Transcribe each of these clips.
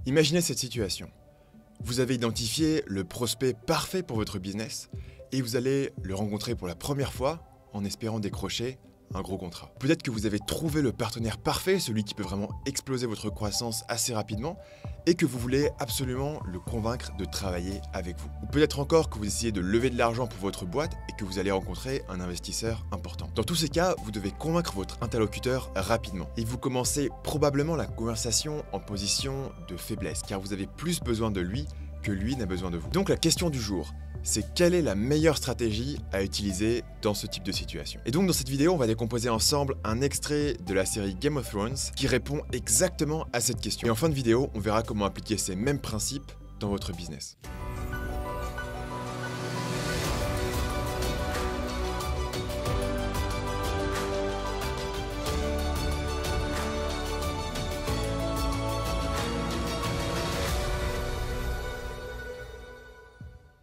Imaginez cette situation. Vous avez identifié le prospect parfait pour votre business et vous allez le rencontrer pour la première fois en espérant décrocher un gros contrat. Peut-être que vous avez trouvé le partenaire parfait, celui qui peut vraiment exploser votre croissance assez rapidement et que vous voulez absolument le convaincre de travailler avec vous. Ou peut-être encore que vous essayez de lever de l'argent pour votre boîte et que vous allez rencontrer un investisseur important. Dans tous ces cas, vous devez convaincre votre interlocuteur rapidement. Et vous commencez probablement la conversation en position de faiblesse car vous avez plus besoin de lui que lui n'a besoin de vous. Donc la question du jour, c'est quelle est la meilleure stratégie à utiliser dans ce type de situation. Et donc dans cette vidéo, on va décomposer ensemble un extrait de la série Game of Thrones qui répond exactement à cette question. Et en fin de vidéo, on verra comment appliquer ces mêmes principes dans votre business.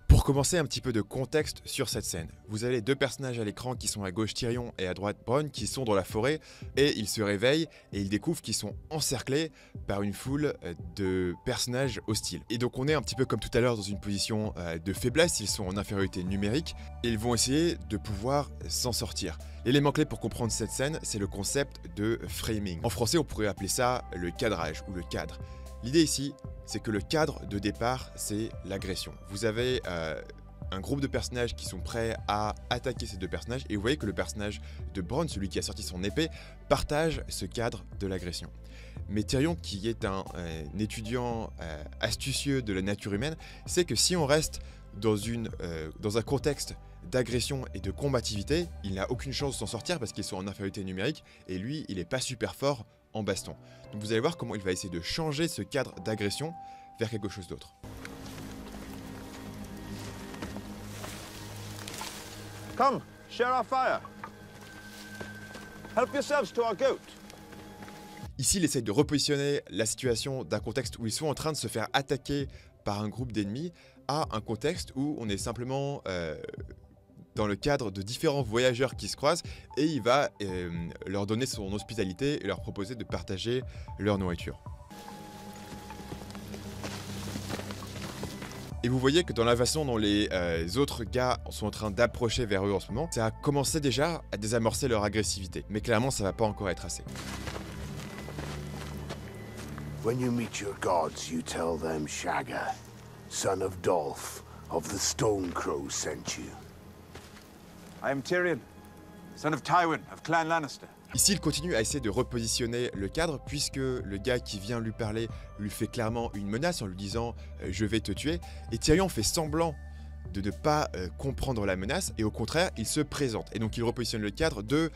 Pour commencer, un petit peu de contexte sur cette scène. Vous avez deux personnages à l'écran qui sont à gauche Tyrion et à droite Bronn qui sont dans la forêt et ils se réveillent et ils découvrent qu'ils sont encerclés par une foule de personnages hostiles. Et donc on est un petit peu comme tout à l'heure dans une position de faiblesse, ils sont en infériorité numérique et ils vont essayer de pouvoir s'en sortir. L'élément clé pour comprendre cette scène, c'est le concept de framing. En français, on pourrait appeler ça le cadrage ou le cadre. L'idée ici, c'est que le cadre de départ, c'est l'agression. Vous avez un groupe de personnages qui sont prêts à attaquer ces deux personnages et vous voyez que le personnage de Bronn, celui qui a sorti son épée, partage ce cadre de l'agression. Mais Tyrion, qui est un étudiant astucieux de la nature humaine, sait que si on reste dans un contexte d'agression et de combativité, il n'a aucune chance de s'en sortir parce qu'ils sont en infériorité numérique et lui, il n'est pas super fort en baston. Donc vous allez voir comment il va essayer de changer ce cadre d'agression vers quelque chose d'autre. Come, share our fire. Help yourselves to our goat. Ici, il essaie de repositionner la situation d'un contexte où ils sont en train de se faire attaquer par un groupe d'ennemis à un contexte où on est simplement dans le cadre de différents voyageurs qui se croisent et il va leur donner son hospitalité et leur proposer de partager leur nourriture. Et vous voyez que dans la façon dont les autres gars sont en train d'approcher vers eux en ce moment, ça a commencé déjà à désamorcer leur agressivité. Mais clairement, ça va pas encore être assez. When you meet your gods, you tell them Shagga, son of Dolph, of the Stone Crow, sent you. I am Tyrion, son of Tywin, of Clan Lannister. Ici, il continue à essayer de repositionner le cadre puisque le gars qui vient lui parler lui fait clairement une menace en lui disant « je vais te tuer » et Tyrion fait semblant de ne pas comprendre la menace et au contraire, il se présente. Et donc il repositionne le cadre de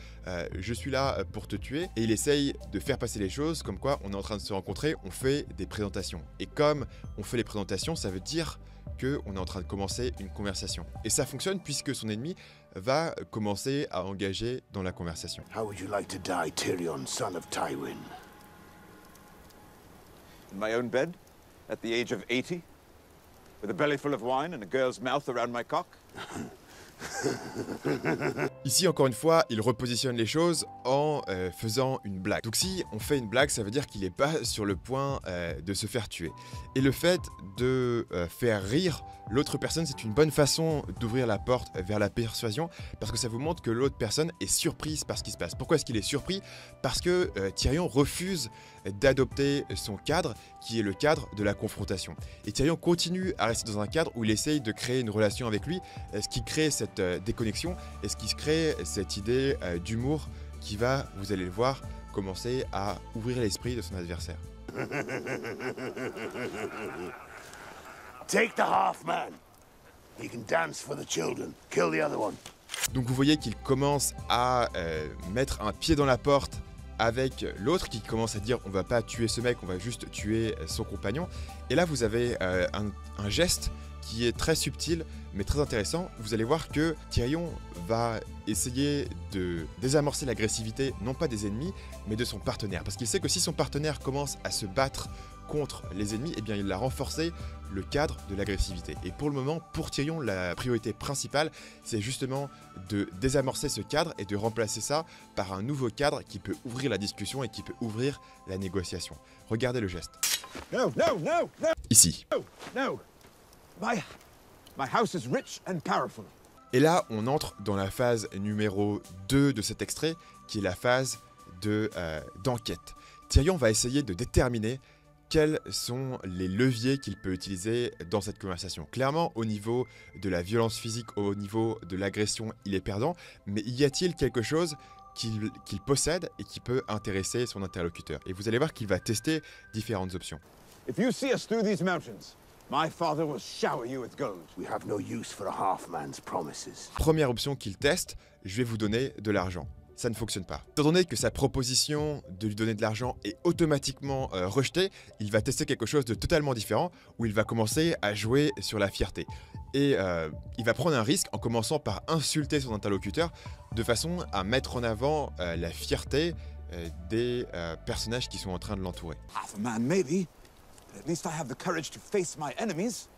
je suis là pour te tuer et il essaye de faire passer les choses comme quoi on est en train de se rencontrer, on fait des présentations. Et comme on fait les présentations, ça veut dire qu'on est en train de commencer une conversation. Et ça fonctionne puisque son ennemi va commencer à engager dans la conversation. How would you like to die, Tyrion, son of Tywin? In my own bed, at the age of 80, with a belly full of wine and a girl's mouth around my cock. Ici, encore une fois, il repositionne les choses en faisant une blague. Donc si on fait une blague, ça veut dire qu'il n'est pas sur le point de se faire tuer. Et le fait de faire rire l'autre personne, c'est une bonne façon d'ouvrir la porte vers la persuasion parce que ça vous montre que l'autre personne est surprise par ce qui se passe. Pourquoi est-ce qu'il est surpris? Parce que Tyrion refuse d'adopter son cadre, qui est le cadre de la confrontation. Et Tyrion continue à rester dans un cadre où il essaye de créer une relation avec lui, ce qui crée cette déconnexion et ce qui se crée cette idée d'humour qui va, vous allez le voir, commencer à ouvrir l'esprit de son adversaire. Take the half man. He can dance for the children. Kill the other one. Donc vous voyez qu'il commence à mettre un pied dans la porte avec l'autre qui commence à dire on va pas tuer ce mec, on va juste tuer son compagnon. Et là vous avez un geste qui est très subtil mais très intéressant. Vous allez voir que Tyrion va essayer de désamorcer l'agressivité non pas des ennemis mais de son partenaire. Parce qu'il sait que si son partenaire commence à se battre contre les ennemis, eh bien il a renforcé le cadre de l'agressivité. Et pour le moment, pour Tyrion, la priorité principale, c'est justement de désamorcer ce cadre et de remplacer ça par un nouveau cadre qui peut ouvrir la discussion et qui peut ouvrir la négociation. Regardez le geste. No, no, no, no, Ici. no, no. My house is rich and powerful. Et là, on entre dans la phase numéro 2 de cet extrait, qui est la phase d'enquête. Tyrion va essayer de déterminer quels sont les leviers qu'il peut utiliser dans cette conversation. Clairement, au niveau de la violence physique, au niveau de l'agression, il est perdant, mais y a-t-il quelque chose qu'il possède et qui peut intéresser son interlocuteur? Et vous allez voir qu'il va tester différentes options. If you see us through these mountains, my father will shower you with gold. We have no use for a half-man's promises. Première option qu'il teste, je vais vous donner de l'argent. Ça ne fonctionne pas. Étant donné que sa proposition de lui donner de l'argent est automatiquement rejetée, il va tester quelque chose de totalement différent, où il va commencer à jouer sur la fierté. Et il va prendre un risque en commençant par insulter son interlocuteur, de façon à mettre en avant la fierté des personnages qui sont en train de l'entourer. Half a man, maybe. But at least I have the courage to face my enemies.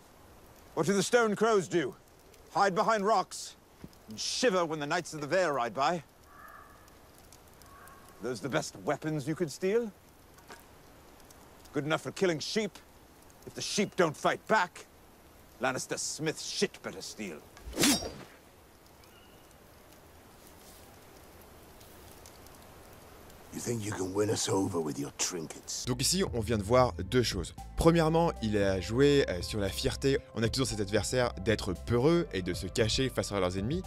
What do the Stone Crows do? Hide behind rocks and shiver when the Knights of the Vale ride by? Those the best weapons you could steal? Good enough for killing sheep. If the sheep don't fight back, Lannister Smith's shit better steal. You think you can win us over with your trinkets? Donc ici, on vient de voir deux choses. Premièrement, il a joué sur la fierté en accusant cet adversaire d'être peureux et de se cacher face à leurs ennemis.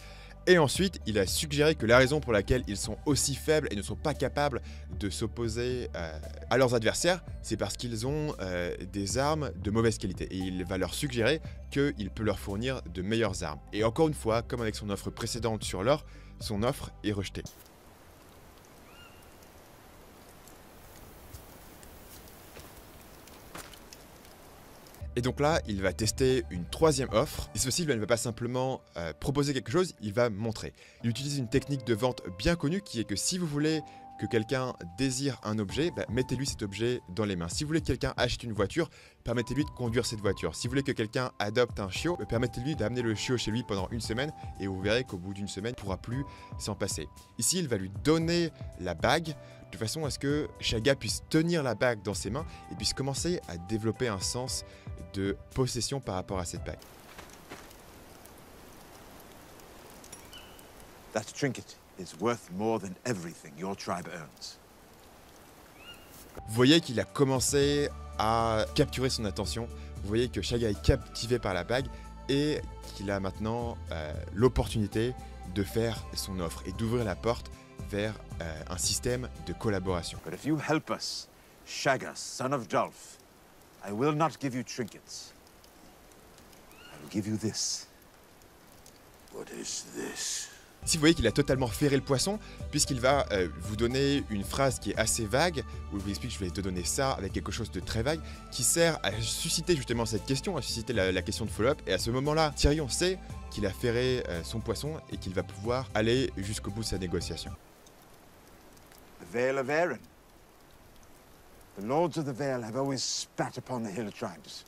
Et ensuite, il a suggéré que la raison pour laquelle ils sont aussi faibles et ne sont pas capables de s'opposer à leurs adversaires, c'est parce qu'ils ont des armes de mauvaise qualité. Et il va leur suggérer qu'il peut leur fournir de meilleures armes. Et encore une fois, comme avec son offre précédente sur l'or, son offre est rejetée. Et donc là, il va tester une troisième offre. Et ceci, il ne va pas simplement proposer quelque chose, il va montrer. Il utilise une technique de vente bien connue qui est que si vous voulez que quelqu'un désire un objet, mettez-lui cet objet dans les mains. Si vous voulez que quelqu'un achète une voiture, permettez-lui de conduire cette voiture. Si vous voulez que quelqu'un adopte un chiot, permettez-lui d'amener le chiot chez lui pendant une semaine et vous verrez qu'au bout d'une semaine, il ne pourra plus s'en passer. Ici, il va lui donner la bague de façon à ce que Shagga puisse tenir la bague dans ses mains et puisse commencer à développer un sens de possession par rapport à cette bague. That trinket is worth more than everything your tribe earns. Vous voyez qu'il a commencé à capturer son attention. Vous voyez que Shagga est captivé par la bague et qu'il a maintenant l'opportunité de faire son offre et d'ouvrir la porte vers un système de collaboration. But if you help us, Shagga, son of Dolph, I will not give you trinkets. I will give you this. What is this? Ici, vous voyez qu'il a totalement ferré le poisson, puisqu'il va vous donner une phrase qui est assez vague, où il vous explique « je vais te donner ça » avec quelque chose de très vague, qui sert à susciter justement cette question, à susciter la question de follow-up. Et à ce moment-là, Tyrion sait qu'il a ferré son poisson et qu'il va pouvoir aller jusqu'au bout de sa négociation. The Vale of Aaron. The Lords of the Vale have always spat upon the hill tribes.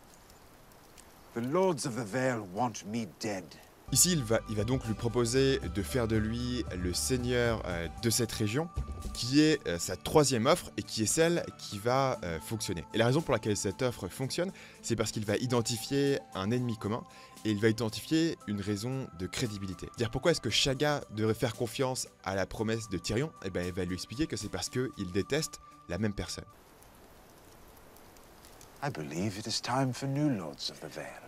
The Lords of the Vale want me dead. Ici, il va donc lui proposer de faire de lui le seigneur de cette région, qui est sa troisième offre et qui est celle qui va fonctionner. Et la raison pour laquelle cette offre fonctionne, c'est parce qu'il va identifier un ennemi commun et il va identifier une raison de crédibilité. C'est-à-dire pourquoi est-ce que Shagga devrait faire confiance à la promesse de Tyrion? Eh bien, il va lui expliquer que c'est parce qu'il déteste la même personne. I believe it is time for new Lords of the Vale.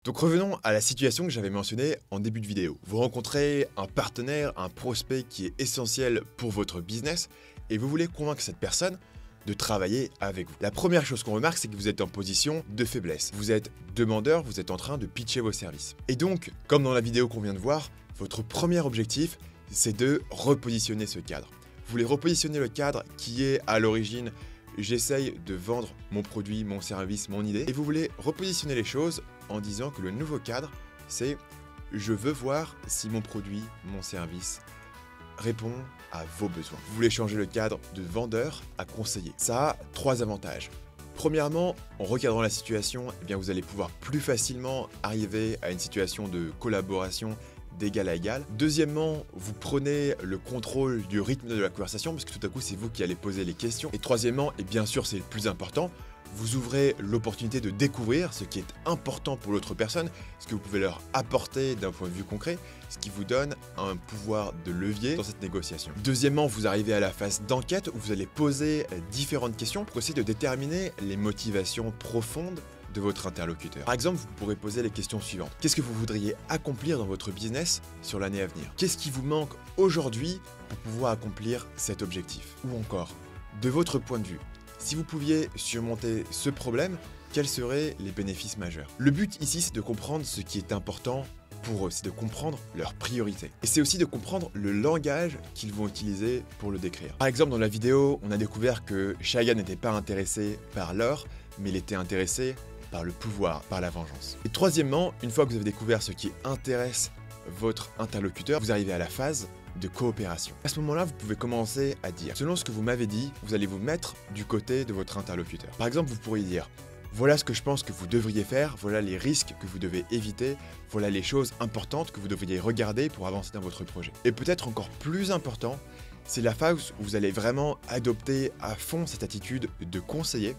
Donc revenons à la situation que j'avais mentionnée en début de vidéo. Vous rencontrez un partenaire, un prospect qui est essentiel pour votre business et vous voulez convaincre cette personne de travailler avec vous. La première chose qu'on remarque, c'est que vous êtes en position de faiblesse. Vous êtes demandeur, vous êtes en train de pitcher vos services. Et donc, comme dans la vidéo qu'on vient de voir, votre premier objectif, c'est de repositionner ce cadre. Vous voulez repositionner le cadre qui est à l'origine j'essaye de vendre mon produit, mon service, mon idée. Et vous voulez repositionner les choses en disant que le nouveau cadre, c'est je veux voir si mon produit, mon service répond à vos besoins. Vous voulez changer le cadre de vendeur à conseiller. Ça a 3 avantages. Premièrement, en recadrant la situation, eh bien vous allez pouvoir plus facilement arriver à une situation de collaboration d'égal à égal. Deuxièmement, vous prenez le contrôle du rythme de la conversation parce que tout à coup c'est vous qui allez poser les questions. Et troisièmement, et bien sûr c'est le plus important, vous ouvrez l'opportunité de découvrir ce qui est important pour l'autre personne, ce que vous pouvez leur apporter d'un point de vue concret, ce qui vous donne un pouvoir de levier dans cette négociation. Deuxièmement, vous arrivez à la phase d'enquête où vous allez poser différentes questions pour essayer de déterminer les motivations profondes de votre interlocuteur. Par exemple, vous pourrez poser les questions suivantes. Qu'est-ce que vous voudriez accomplir dans votre business sur l'année à venir? Qu'est-ce qui vous manque aujourd'hui pour pouvoir accomplir cet objectif? Ou encore, de votre point de vue, si vous pouviez surmonter ce problème, quels seraient les bénéfices majeurs? Le but ici, c'est de comprendre ce qui est important pour eux, c'est de comprendre leurs priorités. Et c'est aussi de comprendre le langage qu'ils vont utiliser pour le décrire. Par exemple, dans la vidéo, on a découvert que Shagga n'était pas intéressé par l'or, mais il était intéressé par le pouvoir, par la vengeance. Et troisièmement, une fois que vous avez découvert ce qui intéresse votre interlocuteur, vous arrivez à la phase de coopération. À ce moment-là, vous pouvez commencer à dire, selon ce que vous m'avez dit, vous allez vous mettre du côté de votre interlocuteur. Par exemple, vous pourriez dire, voilà ce que je pense que vous devriez faire, voilà les risques que vous devez éviter, voilà les choses importantes que vous devriez regarder pour avancer dans votre projet. Et peut-être encore plus important, c'est la phase où vous allez vraiment adopter à fond cette attitude de conseiller.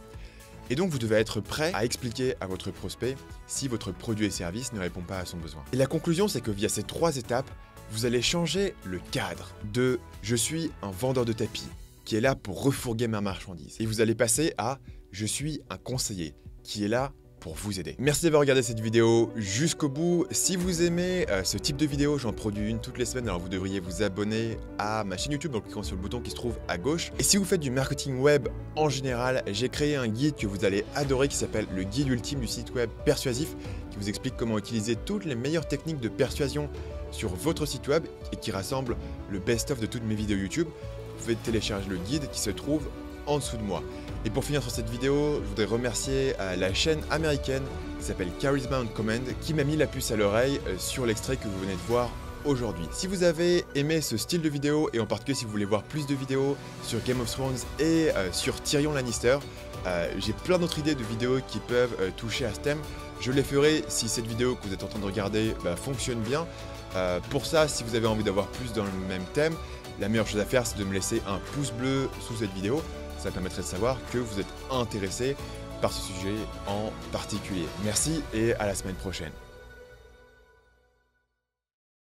Et donc vous devez être prêt à expliquer à votre prospect si votre produit et service ne répond pas à son besoin. Et la conclusion, c'est que via ces 3 étapes, vous allez changer le cadre de « je suis un vendeur de tapis qui est là pour refourguer ma marchandise » et vous allez passer à « je suis un conseiller qui est là pour vous aider ». Merci d'avoir regardé cette vidéo jusqu'au bout. Si vous aimez ce type de vidéo, j'en produis une toutes les semaines, alors vous devriez vous abonner à ma chaîne YouTube en cliquant sur le bouton qui se trouve à gauche. Et si vous faites du marketing web en général, j'ai créé un guide que vous allez adorer qui s'appelle le guide ultime du site web persuasif, qui vous explique comment utiliser toutes les meilleures techniques de persuasion sur votre site web et qui rassemble le best-of de toutes mes vidéos YouTube. Vous pouvez télécharger le guide qui se trouve en dessous de moi. Et pour finir sur cette vidéo, je voudrais remercier la chaîne américaine qui s'appelle Charisma on Command qui m'a mis la puce à l'oreille sur l'extrait que vous venez de voir aujourd'hui. Si vous avez aimé ce style de vidéo et en particulier si vous voulez voir plus de vidéos sur Game of Thrones et sur Tyrion Lannister, j'ai plein d'autres idées de vidéos qui peuvent toucher à ce thème. Je les ferai si cette vidéo que vous êtes en train de regarder fonctionne bien. Pour ça, si vous avez envie d'avoir plus dans le même thème, la meilleure chose à faire, c'est de me laisser un pouce bleu sous cette vidéo. Ça permettrait de savoir que vous êtes intéressé par ce sujet en particulier. Merci et à la semaine prochaine.